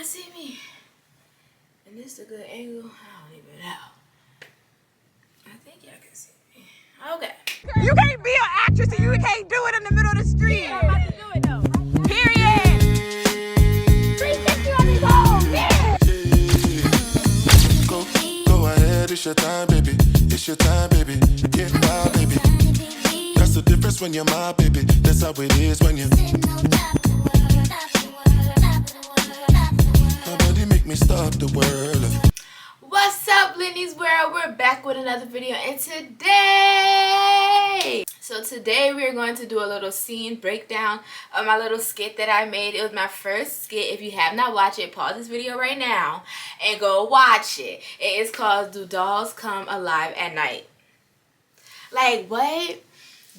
see me? And this is a good angle. I don't even know. I think y'all can see me. Okay. You can't be an actress and you can't do it in the middle of the street. Yeah, I'm about to do it though. Period. 360 on these hoes. Yeah. Go ahead, it's your time, baby. It's your time, baby. Get wild, baby. That's the difference when you're my baby. That's how it is when you. Nobody make me stop the world. What's up, Lenny's World? We're back with another video, and today we're going to do a little scene breakdown of my little skit that I made. It was my first skit. If you have not watched it, pause this video right now and go watch it. It is called Do Dolls Come Alive at Night? Like, what?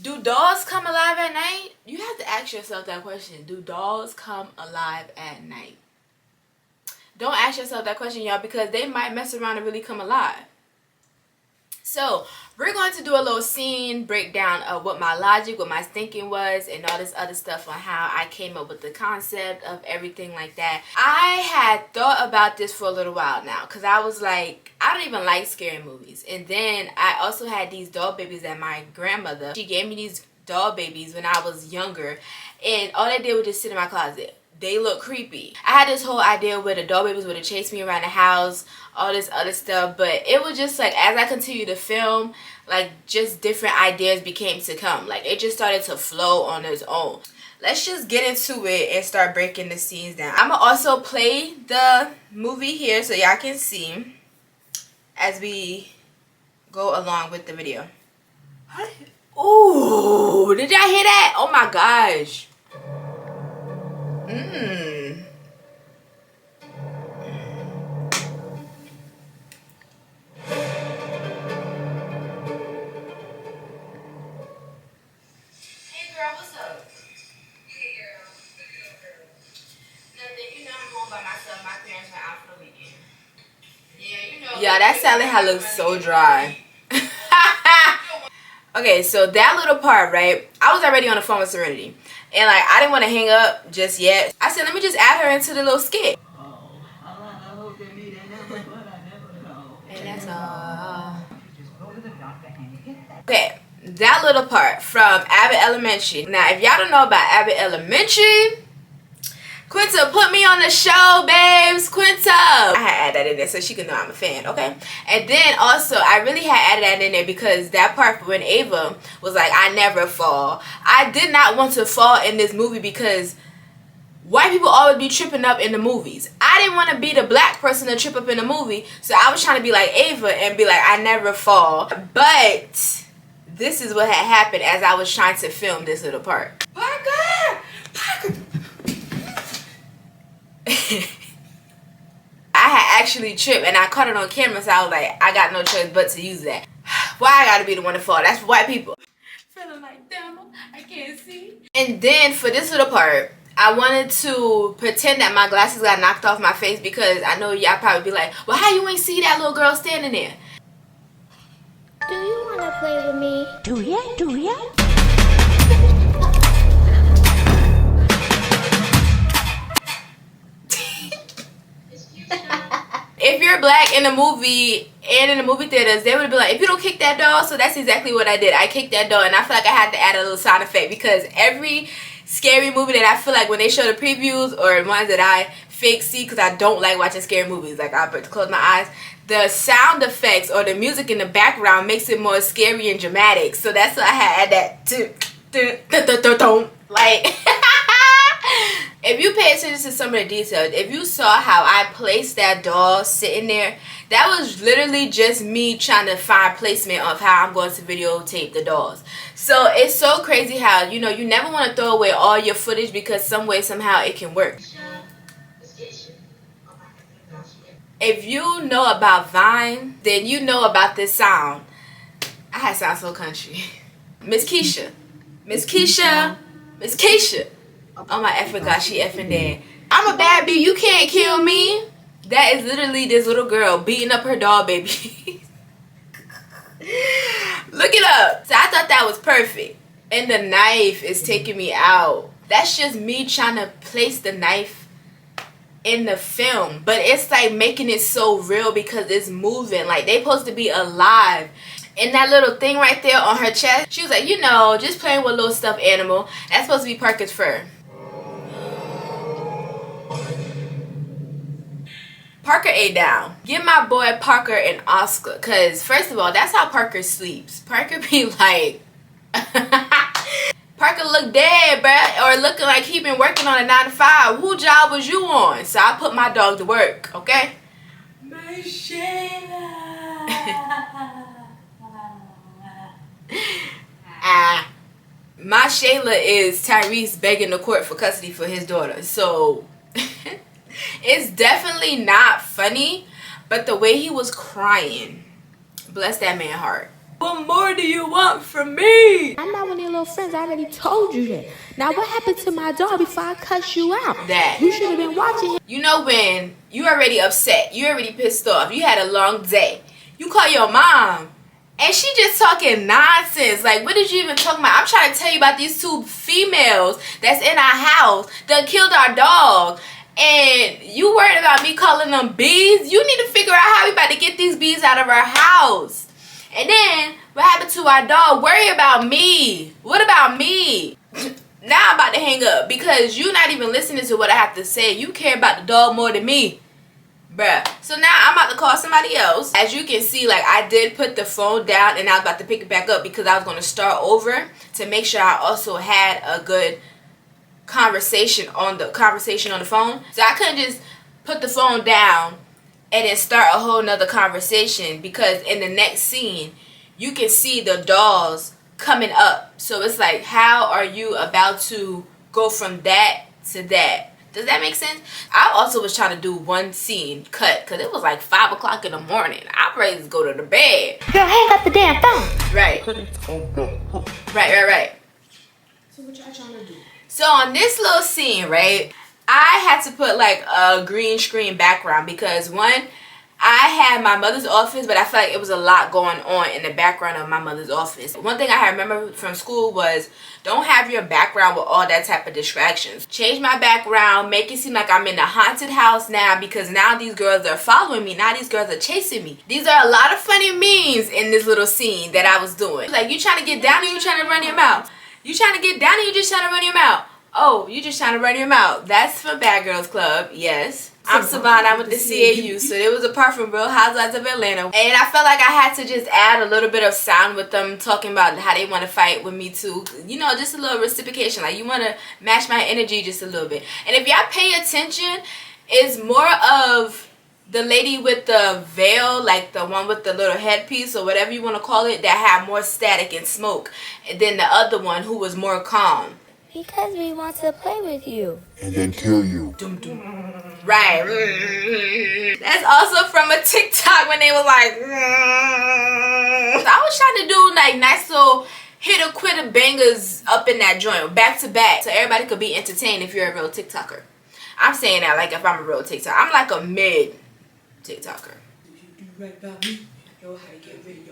Do dolls come alive at night? You have to ask yourself that question. Do dolls come alive at night? Don't ask yourself that question, y'all, because they might mess around and really come alive. So, we're going to do a little scene breakdown of what my logic, what my thinking was, and all this other stuff on how I came up with the concept of everything like that. I had thought about this for a little while now, because I was like, I don't even like scary movies. And then I also had these doll babies that my grandmother, she gave me these doll babies when I was younger, and all they did was just sit in my closet. They look creepy. I had this whole idea where the doll babies would have chased me around the house, all this other stuff, but it was just like, as I continued to film, like, just different ideas became to come. Like, it just started to flow on its own. Let's just get into it and start breaking the scenes down. I'm gonna also play the movie here so y'all can see as we go along with the video. Ooh, did y'all hear that? Oh my gosh. Mmm. Hey girl, what's up? Hey girl. Nothing, you know I'm home by myself. My parents are out for the weekend. Yeah, you know. Yeah, that salad had looked so dry. Okay, so that little part, right? I was already on the phone with Serenity. And like, I didn't want to hang up just yet. I said, let me just add her into the little skit. And that's all. Okay, that little part from Abbott Elementary. Now, if y'all don't know about Abbott Elementary, Quinta, put me on the show, babes. Quinta. I had added that in there so she could know I'm a fan, okay? And then also, I really had added that in there because that part when Ava was like, I never fall. I did not want to fall in this movie because white people always be tripping up in the movies. I didn't want to be the black person to trip up in the movie, so I was trying to be like Ava and be like, I never fall. But this is what had happened as I was trying to film this little part. Parker! Parker! I had actually tripped and I caught it on camera, so I was like, I got no choice but to use that. Why I gotta be the one to fall? That's for white people. Feeling like, damn, I can't see. And then for this little part, I wanted to pretend that my glasses got knocked off my face because I know y'all probably be like, well, how you ain't see that little girl standing there? Do you want to play with me? Do ya? Do ya? If you're black in the movie and in the movie theaters, they would be like, if you don't kick that doll. So that's exactly what I did. I kicked that doll, and I feel like I had to add a little sound effect because every scary movie that I feel like when they show the previews or ones that I fake see, because I don't like watching scary movies, like I have to close my eyes, the sound effects or the music in the background makes it more scary and dramatic. So that's why I had that like. If you pay attention to some of the details, if you saw how I placed that doll sitting there, that was literally just me trying to find placement of how I'm going to videotape the dolls. So it's so crazy how, you know, you never want to throw away all your footage because some way, somehow it can work. If you know about Vine, then you know about this sound. I had sound so country. Miss Keisha. Miss Keisha. Miss Keisha. Oh my effing gosh, she effing dead. I'm a bad bee, you can't kill me. That is literally this little girl beating up her doll baby. Look it up. So I thought that was perfect. And the knife is taking me out. That's just me trying to place the knife in the film, but it's like making it so real because it's moving. Like they supposed to be alive. And that little thing right there on her chest, she was like, you know, just playing with a little stuffed animal. That's supposed to be Parker's fur. Parker ate down. Give my boy Parker an Oscar, because first of all, that's how Parker sleeps. Parker be like Parker look dead, bruh, or looking like he been working on a 9 to 5. Who job was you on? So I put my dog to work, okay? My Shayla. My Shayla is Tyrese begging the court for custody for his daughter. So it's definitely not funny, but the way he was crying, bless that man's heart. What more do you want from me? I'm not one of your little friends. I already told you that. Now, what happened to my dog before I cuss you out? That. You should have been watching him. You know when you already upset, you already pissed off, you had a long day. You call your mom, and she just talking nonsense. Like, what did you even talk about? I'm trying to tell you about these 2 females that's in our house that killed our dog. And you worried about me calling them bees? You need to figure out how we about to get these bees out of our house. And then, what happened to our dog? Worry about me. What about me? Now I'm about to hang up because you're not even listening to what I have to say. You care about the dog more than me. Bruh. So now I'm about to call somebody else. As you can see, like, I did put the phone down and I was about to pick it back up because I was going to start over to make sure I also had a good conversation on the phone. So I couldn't just put the phone down and then start a whole nother conversation, because in the next scene you can see the dolls coming up. So it's like, how are you about to go from that to that? Does that make sense? I also was trying to do one scene cut because it was like 5 o'clock in the morning. I'm ready to go to the bed. Girl, hang up the damn phone. Right. Right. So what y'all trying to do? So on this little scene, right, I had to put like a green screen background because one, I had my mother's office, but I felt like it was a lot going on in the background of my mother's office. One thing I remember from school was don't have your background with all that type of distractions. Change my background, make it seem like I'm in a haunted house now, because now these girls are following me. Now these girls are chasing me. These are a lot of funny memes in this little scene that I was doing. Like, you trying to get down or you trying to run your mouth? You trying to get down or you just trying to run your mouth? Oh, you just trying to run your mouth. That's for Bad Girls Club, yes. I'm Savannah, I'm with the CAU. So there was a part from Real Housewives of Atlanta. And I felt like I had to just add a little bit of sound with them talking about how they want to fight with me too. You know, just a little reciprocation. Like, you want to match my energy just a little bit. And if y'all pay attention, it's more of the lady with the veil, like the one with the little headpiece or whatever you want to call it, that had more static and smoke than the other one who was more calm. Because we want to play with you. And then kill you. Right. That's also from a TikTok when they was like, I was trying to do like nice little hitter quitter bangers up in that joint, back to back, so everybody could be entertained if you're a real TikToker. I'm saying that like if I'm a real TikToker. I'm like a mid TikToker.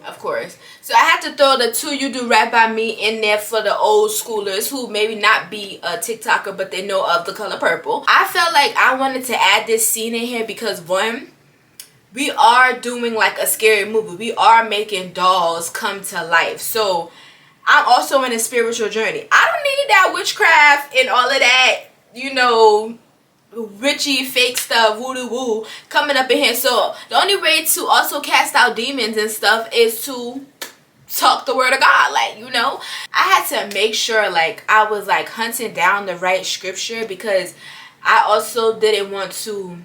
Of course. So I had to throw the 2 You Do Right By Me in there for the old schoolers who maybe not be a TikToker, but they know of The Color Purple. I felt like I wanted to add this scene in here because, one, we are doing like a scary movie. We are making dolls come to life. So I'm also in a spiritual journey. I don't need that witchcraft and all of that, you know, witchy fake stuff, woo woo coming up in here. So the only way to also cast out demons and stuff is to talk the word of God. Like, you know, I had to make sure like I was like hunting down the right scripture, because I also didn't want to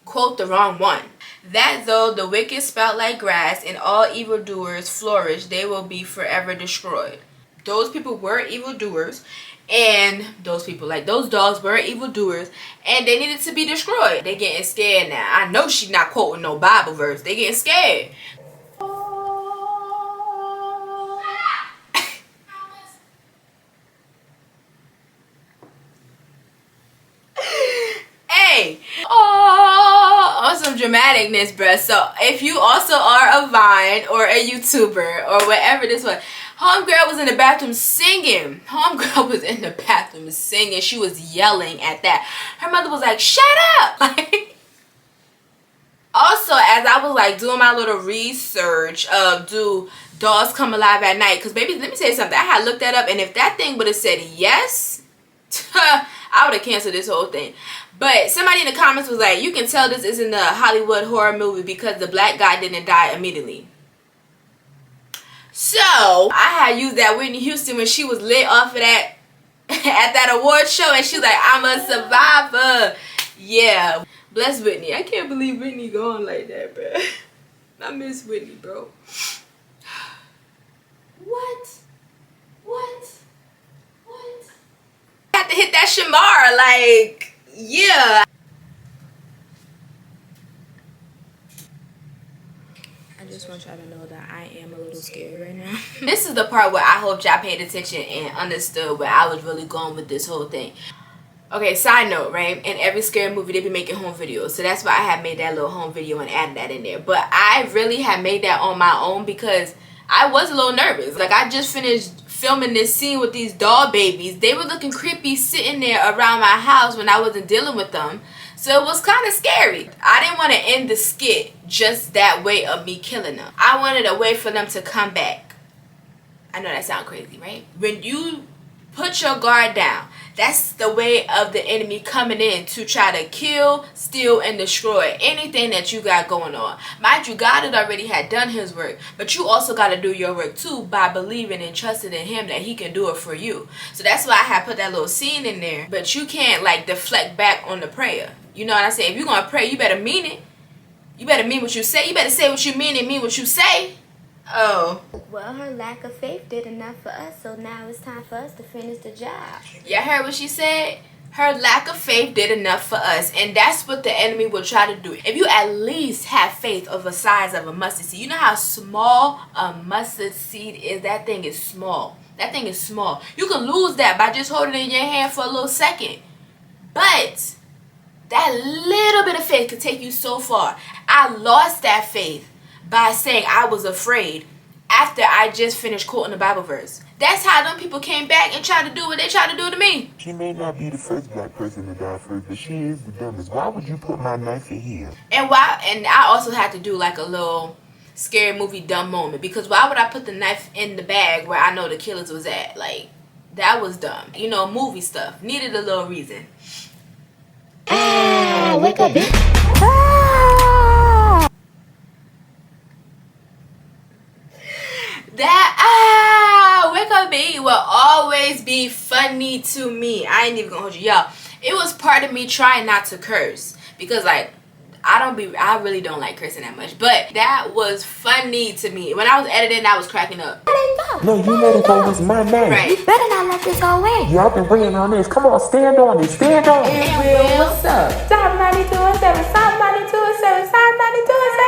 quote the wrong one. That though the wicked sprout like grass and all evildoers flourish, they will be forever destroyed. Those people were evildoers, and those people, like those dogs, were evildoers, and they needed to be destroyed. They getting scared now. I know she's not quoting no Bible verse. They getting scared. Hey, oh, some dramaticness, bruh. So if you also are a Vine or a YouTuber or whatever this was, homegirl was in the bathroom singing. Homegirl was in the bathroom singing. She was yelling at that. Her mother was like, shut up. Like, also, as I was like doing my little research of do dolls come alive at night, because baby, let me tell you something. I had looked that up, and if that thing would have said yes, I would have canceled this whole thing. But somebody in the comments was like, you can tell this isn't a Hollywood horror movie because the black guy didn't die immediately. So I had used that Whitney Houston when she was lit off of that at that award show, and she was like, I'm a survivor. Yeah. Bless Whitney. I can't believe Whitney going like that, bro. I miss Whitney, bro. What? I have to hit that Shamar, like, yeah. I just want y'all to know that I am a little scared right now. This is the part where I hope y'all paid attention and understood where I was really going with this whole thing. Okay, side note, right? In every scary movie, they be making home videos. So that's why I had made that little home video and added that in there. But I really had made that on my own because I was a little nervous. Like, I just finished filming this scene with these doll babies. They were looking creepy sitting there around my house when I wasn't dealing with them. So it was kind of scary. I didn't want to end the skit just that way of me killing them. I wanted a way for them to come back. I know that sounds crazy, right? When you put your guard down, that's the way of the enemy coming in to try to kill, steal, and destroy anything that you got going on. Mind you, God had already had done his work, but you also got to do your work too by believing and trusting in him that he can do it for you. So that's why I had put that little scene in there. But you can't like deflect back on the prayer. You know what I say? If you're going to pray, you better mean it. You better mean what you say. You better say what you mean and mean what you say. Oh. Well, her lack of faith did enough for us, so now it's time for us to finish the job. Y'all heard what she said? Her lack of faith did enough for us, and that's what the enemy will try to do. If you at least have faith of the size of a mustard seed, you know how small a mustard seed is? That thing is small. That thing is small. You can lose that by just holding it in your hand for a little second. But that little bit of faith could take you so far. I lost that faith by saying I was afraid after I just finished quoting the Bible verse. That's how them people came back and tried to do what they tried to do to me. She may not be the first black person to die first, but she is the dumbest. Why would you put my knife in here? And I also had to do like a little scary movie dumb moment, because why would I put the knife in the bag where I know the killers was at? Like, that was dumb. You know, movie stuff. Needed a little reason. Wake up, bitch. That wake up baby will always be funny to me. I ain't even gonna hold you, y'all. It was part of me trying not to curse, because like I really don't like cursing that much, but that was funny to me. When I was editing, I was cracking up. No, you let it go. It's my name. Right. Better not let this go away. Y'all been waiting on this. Come on, stand on it. Stand on it. What's up? Stop 92 and 7. Stop 92 and 7. Stop 92 and 7.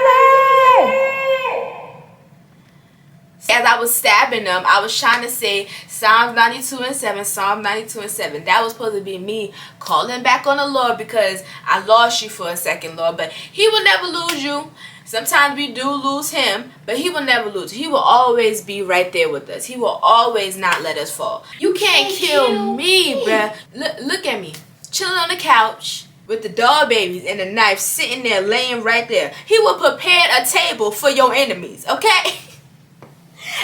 As I was stabbing them, I was trying to say Psalms 92 and 7, Psalm 92 and 7. That was supposed to be me calling back on the Lord, because I lost you for a second, Lord. But he will never lose you. Sometimes we do lose him, but he will never lose. He will always be right there with us. He will always not let us fall. You can't kill me, bruh. Look at me. Chilling on the couch with the doll babies and the knife sitting there, laying right there. He will prepare a table for your enemies, okay?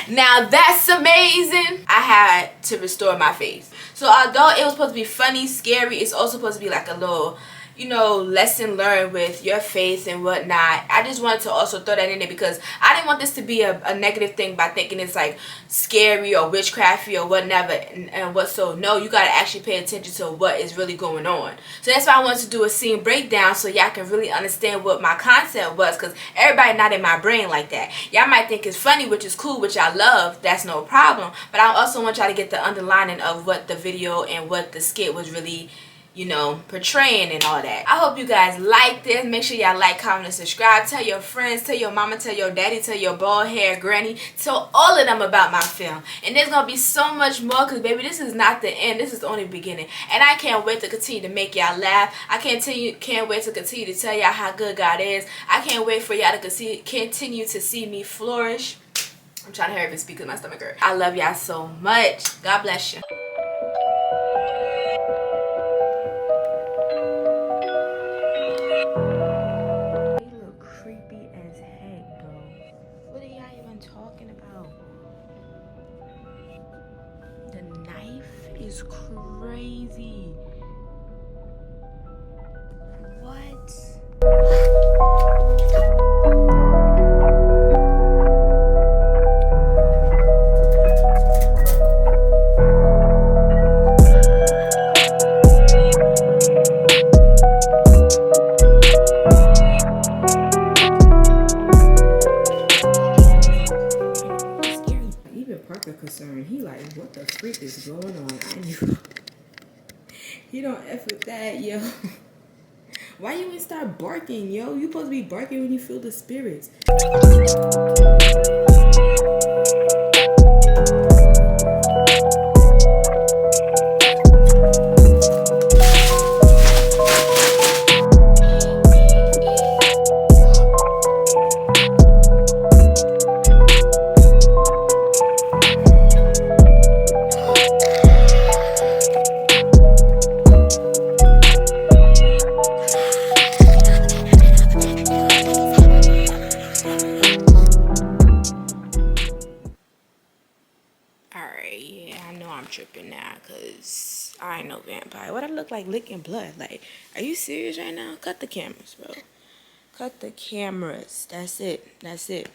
Now that's amazing. I had to restore my faith. So although it was supposed to be funny, scary, it's also supposed to be like a little, you know, lesson learned with your faith and whatnot. I just wanted to also throw that in there, because I didn't want this to be a negative thing by thinking it's like scary or witchcrafty or whatever and what. So no, you got to actually pay attention to what is really going on. So that's why I wanted to do a scene breakdown, so y'all can really understand what my concept was, because everybody not in my brain like that. Y'all might think it's funny, which is cool, which I love. That's no problem. But I also want y'all to get the underlining of what the video and what the skit was really you know, portraying and all that. I hope you guys like this. Make sure y'all like, comment, and subscribe. Tell your friends, tell your mama, tell your daddy, tell your bald hair granny, tell all of them about my film. And there's gonna be so much more, because baby, this is not the end, this is the only beginning. And I can't wait to continue to make y'all laugh. I can't wait to continue to tell y'all how good God is. I can't wait for y'all to continue to see me flourish. I'm trying to hurry up and speak because my stomach hurts. I love y'all so much. God bless you. Creepy as heck, bro. What are y'all even talking about? The knife is crazy. What? Concerned, he like, what the freak is going on? I knew. He don't F with that, yo. Why you ain't start barking, yo? You supposed to be barking when you feel the spirits. I'm tripping now, because I ain't no vampire. What I look like licking blood? Like, are you serious right now? Cut the cameras, bro. Cut the cameras. That's it. That's it.